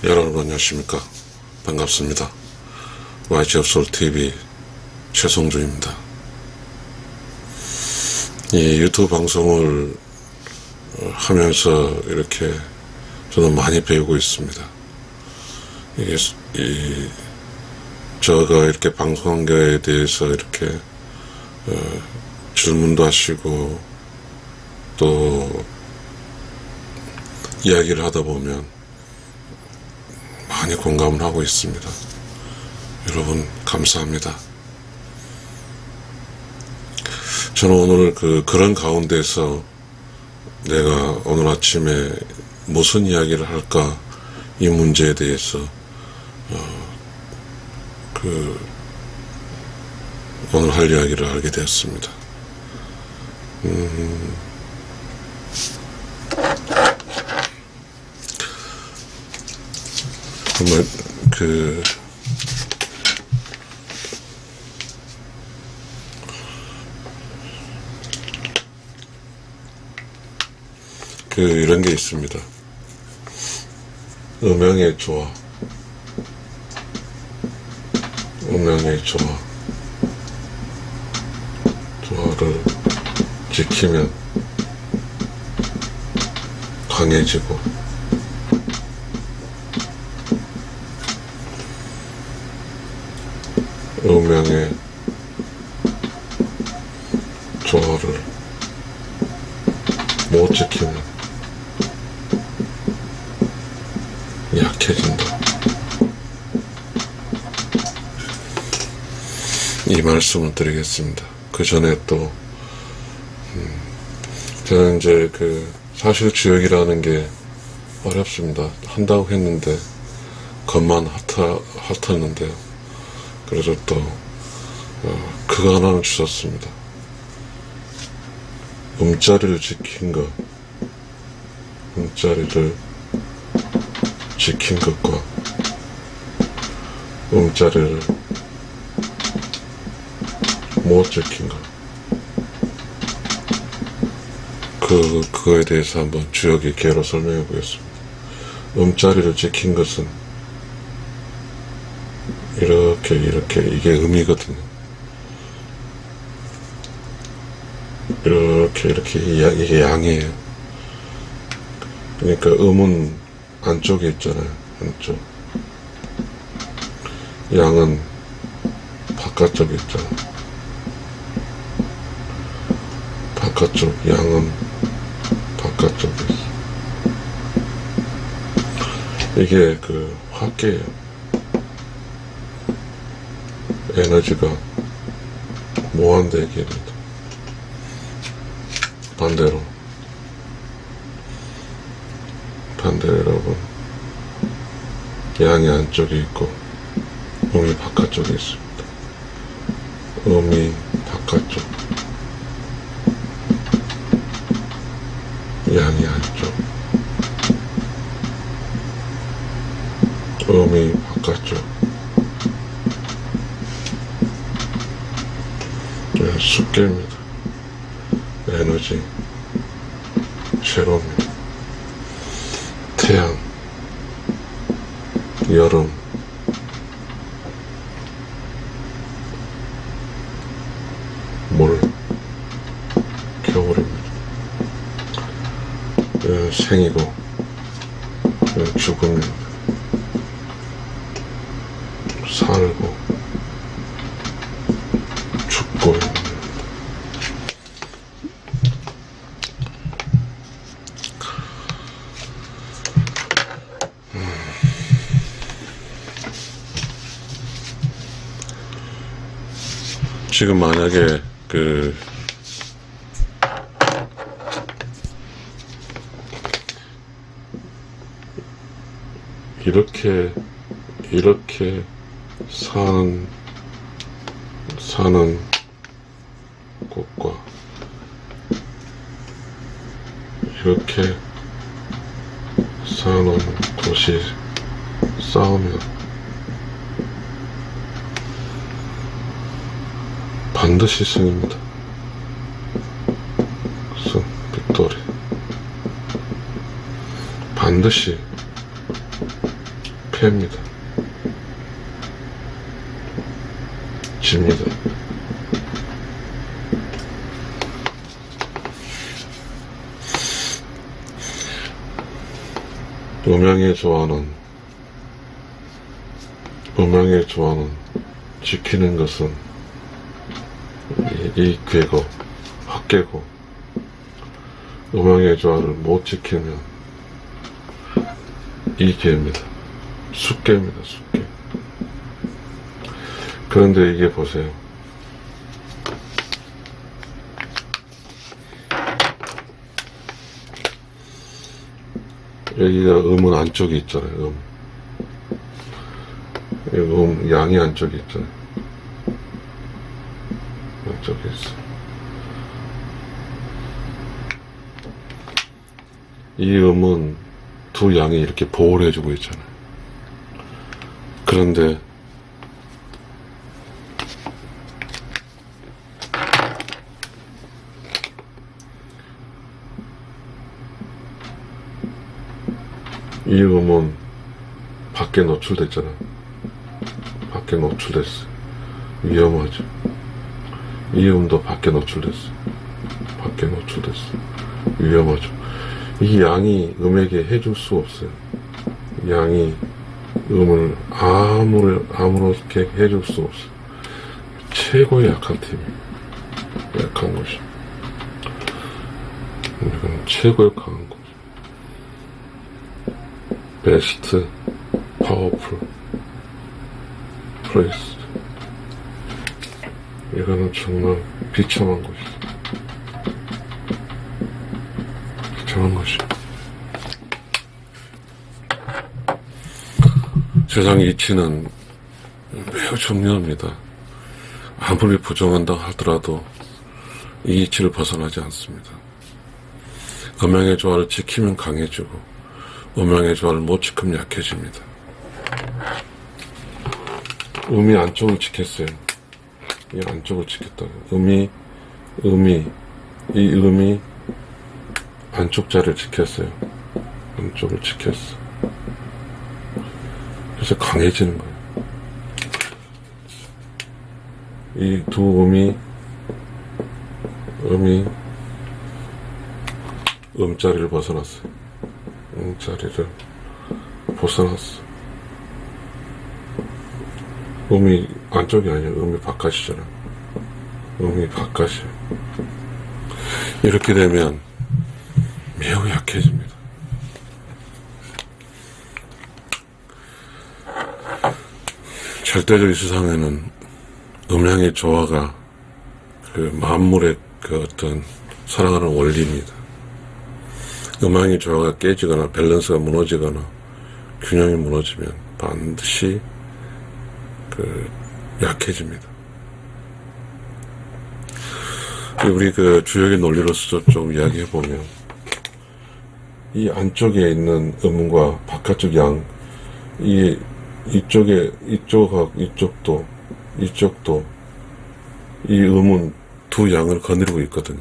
여러분 안녕하십니까. 반갑습니다. YG업솔TV 최성주입니다. 이 유튜브 방송을 하면서 이렇게 저는 많이 배우고 있습니다. 이게 제가 이렇게 방송한 거에 대해서 이렇게 질문도 하시고 또 이야기를 하다 보면 많이 공감을 하고 있습니다. 여러분 감사합니다. 저는 오늘 그런 가운데서 내가 오늘 아침에 무슨 이야기를 할까 이 문제에 대해서 오늘 할 이야기를 하게 되었습니다. 정말 이런 게 있습니다. 음양의 조화, 음양의 조화를 지키면 강해지고 음양의 조화를 못 지키면 약해진다. 이 말씀을 드리겠습니다. 그 전에 또 저는 이제 사실 주역이라는 게 어렵습니다. 한다고 했는데 겉만 핫했는데요. 그래서 또 그거 하나는 주셨습니다. 음자리를 지킨 것, 음자리를 지킨 것과 음자리를 못 지킨 것, 그거에 대해서 한번 주역의 개로 설명해 보겠습니다. 음자리를 지킨 것은 이렇게 이게 음이거든요. 이렇게 이게 양이에요. 그러니까 음은 안쪽에 있잖아요. 안쪽. 양은 바깥쪽에 있잖아요. 바깥쪽, 양은 바깥쪽에 있어. 이게 화계예요. 에너지가 무한대기입니다. 반대로 여러분, 양이 안쪽에 있고 음이 바깥쪽에 있습니다. 음이 바깥쪽, 양이 안쪽, 음이 바깥쪽. 숫개입니다. 에너지, 제로입니다. 태양, 여름, 물, 겨울입니다. 생이고 죽음입니다. 살고 죽고 지금 만약에 이렇게 사는 곳과 이렇게 사는 곳이 싸우면 반드시 승입니다. 승, 빅토리. 반드시 패입니다. 집니다. 음양의 조화는 지키는 것은 이 괴고 학계고, 음양의 조화를 못 지키면 이 괴입니다. 숙괴입니다. 숙괴. 그런데 이게 보세요. 여기가 음은 안쪽에 있잖아요. 양이 안쪽에 있잖아요. 안쪽에 있어. 이 음은 두 양이 이렇게 보호를 해주고 있잖아요. 그런데 이 음은 밖에 노출됐잖아요. 밖에 노출됐어요. 위험하죠. 이 음도 밖에 노출됐어요. 밖에 노출됐어요. 위험하죠. 이 양이 음에게 해줄 수 없어요. 양이 음을 아무렇게 해줄 수 없어요. 최고의 약한 팀이에요. 약한 것이. 이건 최고의 강한 것. 베스트 파워풀 플레이스. 이거는 정말 비참한 것이죠. 비참한 것이. 세상 이치는 매우 중요합니다. 아무리 부정한다 하더라도 이 이치를 벗어나지 않습니다. 음양의 조화를 지키면 강해지고, 음양의 조화를 못 지키면 약해집니다. 음이 안쪽을 지켰어요. 이 안쪽을 지켰다고. 이 음이 안쪽 자리를 지켰어요. 안쪽을 지켰어. 그래서 강해지는 거예요. 이 두 음이 음자리를 벗어났어요. 음자리를 벗어났어. 음이 안쪽이 아니야. 음이 바깥이잖아. 음이 바깥이야. 이렇게 되면 매우 약해집니다. 절대적 이 세상에는 음양의 조화가 그 만물의 그 어떤 살아가는 원리입니다. 음양의 조화가 깨지거나 밸런스가 무너지거나 균형이 무너지면 반드시 약해집니다. 우리 주역의 논리로서 좀 이야기해보면, 이 안쪽에 있는 음과 바깥쪽 양, 이쪽도, 이 음은 두 양을 거느리고 있거든요.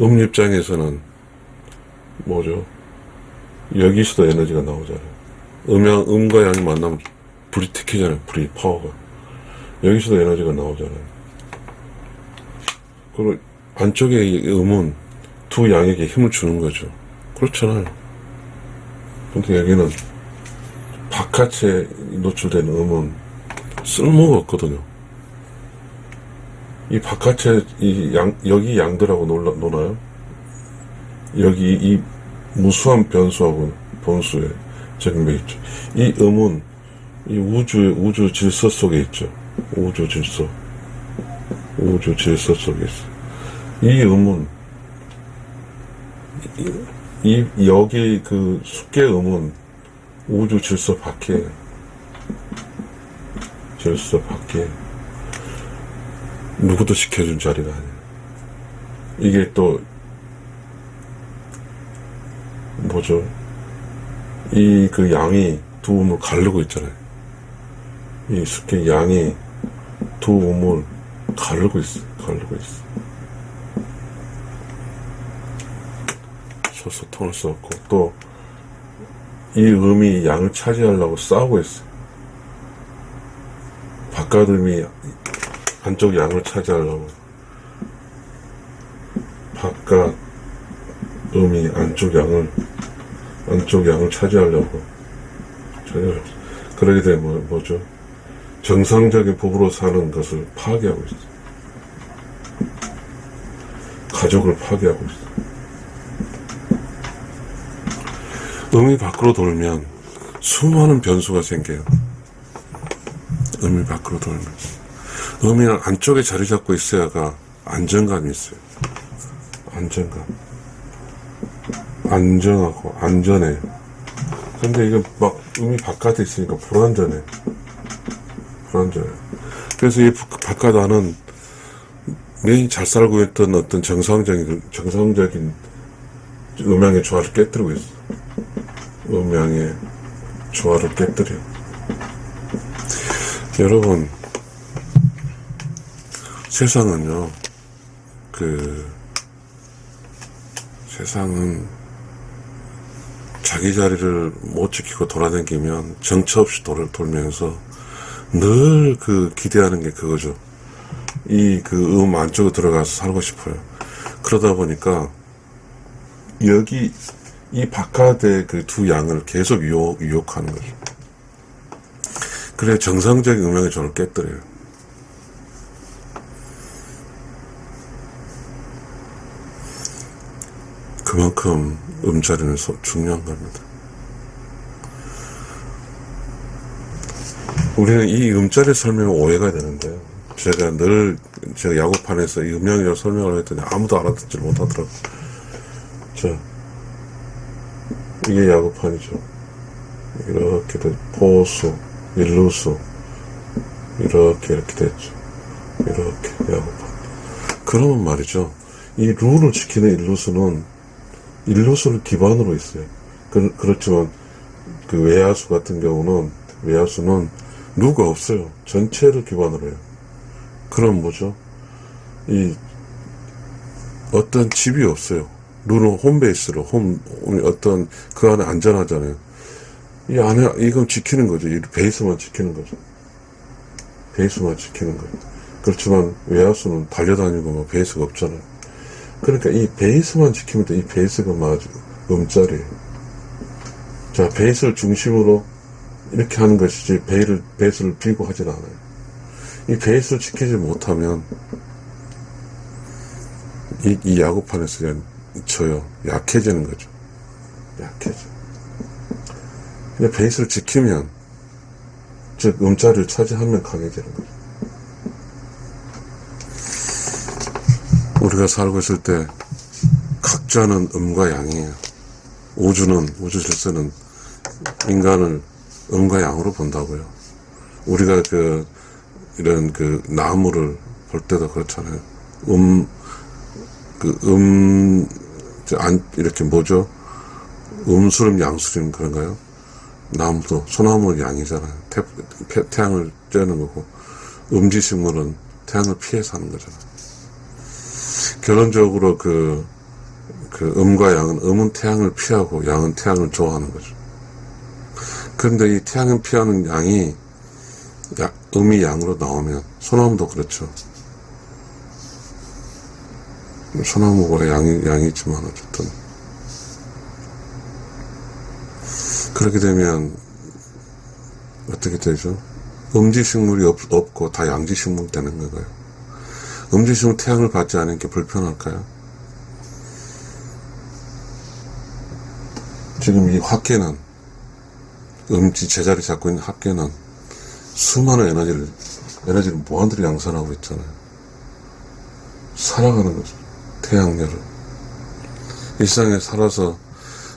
음 입장에서는 뭐죠? 여기서도 에너지가 나오잖아요. 음과 양이 만나면 불이 튀기잖아요. 불이, 파워가. 여기서도 에너지가 나오잖아요. 그리고 안쪽에 음은 두 양에게 힘을 주는 거죠. 그렇잖아요. 근데 여기는 바깥에 노출된 음은 쓸모가 없거든요. 이 바깥에 여기 양들하고 노나요? 여기 이 무수한 변수하고 본수에 적용돼 있죠. 이 음은 이 우주 질서 속에 있죠. 우주 질서 속에 있어. 이 음은 여기 그 숙계 음은 우주 질서 밖에 누구도 지켜준 자리가 아니에요. 이게 또 뭐죠? 이 양이 두 음을 가르고 있잖아요. 이 숙계 양이 두 음을 가르고 있어. 소통할 수 없고, 또 이 음이 양을 차지하려고 싸우고 있어. 바깥 음이 안쪽 양을 차지하려고. 바깥 음이 안쪽 양을 차지하려고. 그러게 되면 뭐죠? 정상적인 부부로 사는 것을 파괴하고 있어. 가족을 파괴하고 있어. 음이 밖으로 돌면 수많은 변수가 생겨요. 음이 밖으로 돌면. 음이 안쪽에 자리 잡고 있어야가 안정감이 있어요. 안정감. 안정하고 안전해요. 근데 이거 막 음이 바깥에 있으니까 불안전해. 그래서 이 바깥 안은 매일 잘 살고 있던 어떤 정상적인 음양의 조화를 깨뜨리고 있어. 음양의 조화를 깨뜨려. 여러분, 세상은요, 세상은 자기 자리를 못 지키고 돌아다니면 정처 없이 돌면서 늘 기대하는 게 그거죠. 이 안쪽에 들어가서 살고 싶어요. 그러다 보니까 여기 이 바깥의 두 양을 계속 유혹하는 거죠. 그래 정상적인 음양의 조를 깨뜨려요. 그만큼 음자리는 중요한 겁니다. 우리는 이 음자리 설명이 오해가 되는데요. 제가 야구판에서 이 음양이라고 설명을 했더니 아무도 알아듣지 못하더라고요. 자, 이게 야구판이죠. 이렇게 포수, 일루수, 이렇게 됐죠. 이렇게 야구판. 그러면 말이죠. 이 룰을 지키는 일루수를 기반으로 있어요. 그렇지만 외야수 같은 경우는 외야수는 루가 없어요. 전체를 기반으로 해요. 그럼 뭐죠? 어떤 집이 없어요. 룰은 홈베이스로 어떤 그 안에 안전하잖아요. 이 안에 이건 지키는 거죠. 이 베이스만 지키는 거죠. 베이스만 지키는 거예요. 그렇지만 외야수는 달려다니고 베이스가 없잖아요. 그러니까 이 베이스만 지키면 돼. 이 베이스가 음자리예요. 자, 베이스를 중심으로 이렇게 하는 것이지 베이스를 빌고 하진 않아요. 이 베이스를 지키지 못하면 이 야구판에서 져요. 약해지는 거죠. 약해져. 근데 베이스를 지키면 즉 음자리를 차지하면 강해지는 거죠. 우리가 살고 있을 때 각자는 음과 양이에요. 우주 질서는 인간을 음과 양으로 본다고요. 우리가 이런 나무를 볼 때도 그렇잖아요. 이렇게 뭐죠? 음수름, 양수름 그런가요? 나무도, 소나무는 양이잖아요. 태양을 쬐는 거고, 음지식물은 태양을 피해서 하는 거잖아요. 결론적으로 음과 양은, 음은 태양을 피하고 양은 태양을 좋아하는 거죠. 그런데 이 태양을 피하는 양이 음이 양으로 나오면, 소나무도 그렇죠. 소나무가 양이지만 어쨌든. 그렇게 되면, 어떻게 되죠? 음지식물이 없고 다 양지식물 되는 건가요? 음지식물 태양을 받지 않은 게 불편할까요? 지금 이 학계는, 음지 제자리 잡고 있는 학계는 수많은 에너지를 무한대로 양산하고 있잖아요. 살아가는 거죠. 태양열을. 일상에 살아서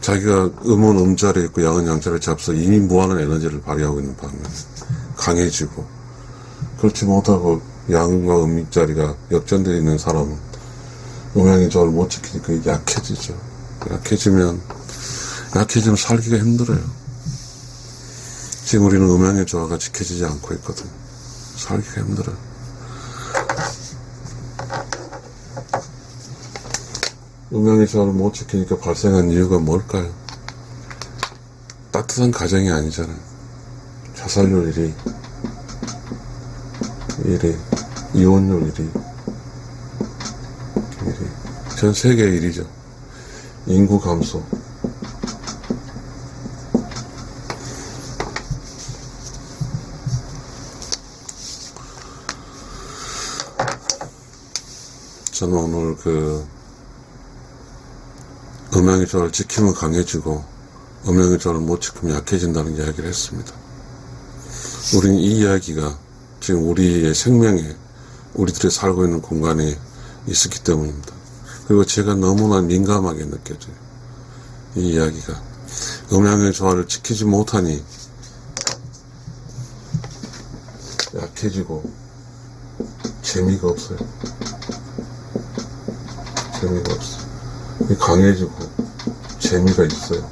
자기가 음은 음자리에 있고 양은 양자리에 잡서 이미 무한한 에너지를 발휘하고 있는 반면에 강해지고, 그렇지 못하고 양과 음자리가 역전되어 있는 사람은 음양의 조화를 못 지키니까 약해지죠. 약해지면 살기가 힘들어요. 지금 우리는 음양의 조화가 지켜지지 않고 있거든. 살기가 힘들어요. 음양의 조화를 못 지키니까 발생한 이유가 뭘까요? 따뜻한 가정이 아니잖아요. 자살률 1위, 이혼율 1위, 전 세계 1위죠. 인구 감소. 저는 오늘 음양의 조화를 지키면 강해지고 음양의 조화를 못 지키면 약해진다는 이야기를 했습니다. 우리는 이 이야기가 지금 우리의 생명에 우리들이 살고 있는 공간에 있었기 때문입니다. 그리고 제가 너무나 민감하게 느껴져요. 이 이야기가 음양의 조화를 지키지 못하니 약해지고 재미가 없어요. 재미가 없어. 강해지고 재미가 있어요.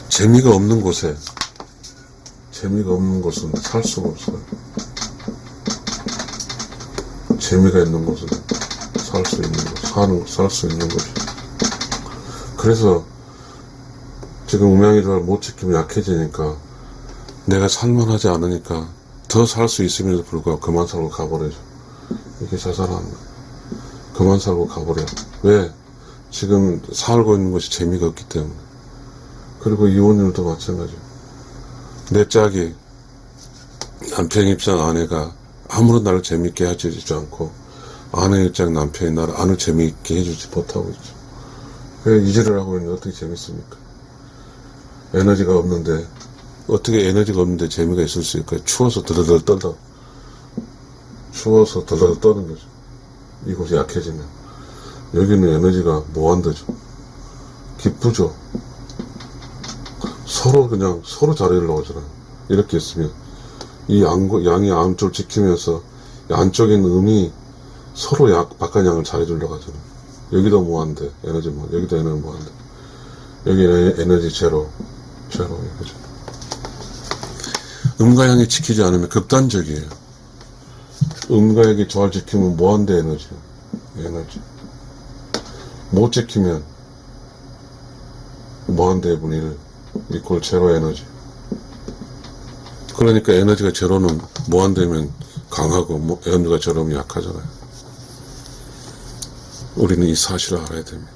재미가 없는 곳은 살 수가 없어요. 재미가 있는 곳은 살 수 있는 곳이. 그래서 지금 음양의 조화를 못 지키면 약해지니까 내가 살만하지 않으니까 더 살 수 있음에도 불구하고 그만 살고 가버려죠. 이게 자살하는 거예요. 그만 살고 가버려. 왜? 지금 살고 있는 것이 재미가 없기 때문에. 그리고 이혼율도 마찬가지예요. 내 짝이 남편 입장 아내가 아무런 나를 재밌게 해주지 않고 아내 입장 남편이 나를 아무 재미있게 해주지 못하고 있죠. 왜 이질을 하고 있는데 어떻게 재밌습니까? 에너지가 없는데 어떻게 에너지가 없는데 재미가 있을 수 있을까요? 추워서 드르르 떨다. 추워서 드르르 떠는 거죠. 이곳이 약해지면. 여기는 에너지가 무한대죠. 기쁘죠. 서로 잘하려고 하잖아요. 이렇게 있으면 이 양이 안쪽을 지키면서 안쪽에 있는 음이 서로 바깥 양을 잘해주려고 하잖아요. 여기도 무한대 에너지 여기도 에너지 무한대. 여기 에너지 제로 이거죠. 음과 양이 지키지 않으면 극단적이에요. 음과 양이 조화를 지키면 무한대 에너지 못 지키면 무한대 분의 1 이퀄 제로 에너지. 그러니까 에너지가 제로는 무한대면 강하고 에너지가 제로면 약하잖아요. 우리는 이 사실을 알아야 됩니다.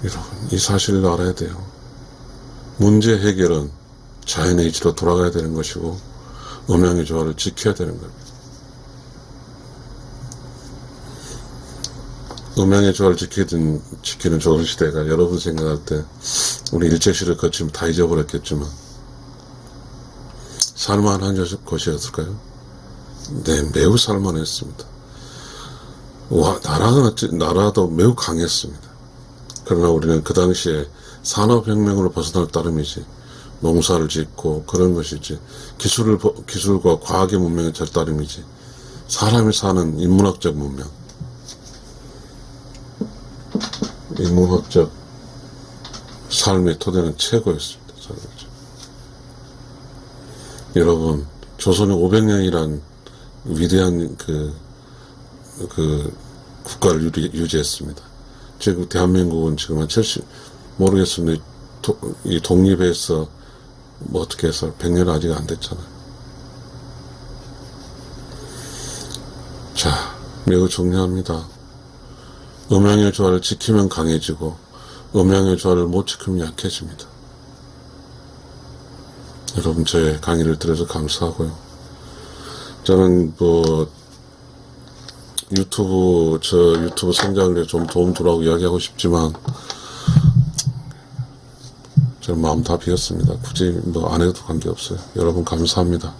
여러분, 이 사실을 알아야 돼요. 문제 해결은 자연의 이치로 돌아가야 되는 것이고 음양의 조화를 지켜야 되는 겁니다. 음양의 조화를 지키는 조선시대가 여러분 생각할 때 우리 일제시를 거치면 다 잊어버렸겠지만 살만한 것이었을까요? 네, 매우 살만했습니다. 나라도 매우 강했습니다. 그러나 우리는 그 당시에 산업혁명으로 벗어날 따름이지 농사를 짓고 그런 것이지 기술과 과학의 문명의 따름이지 사람이 사는 인문학적 문명, 인문학적 삶의 토대는 최고였습니다. 여러분, 조선이 500년이란 위대한 국가를 유지했습니다. 지금 대한민국은 지금 한 70, 모르겠습니다. 이 독립해서 어떻게 해서 100년 아직 안 됐잖아요. 자, 매우 중요합니다. 음양의 조화를 지키면 강해지고 음양의 조화를 못 지키면 약해집니다. 여러분, 저의 강의를 들어서 감사하고요. 저는 유튜브 성장에 좀 도움 주라고 이야기하고 싶지만 저는 마음 다 비었습니다. 굳이 안 해도 관계없어요. 여러분 감사합니다.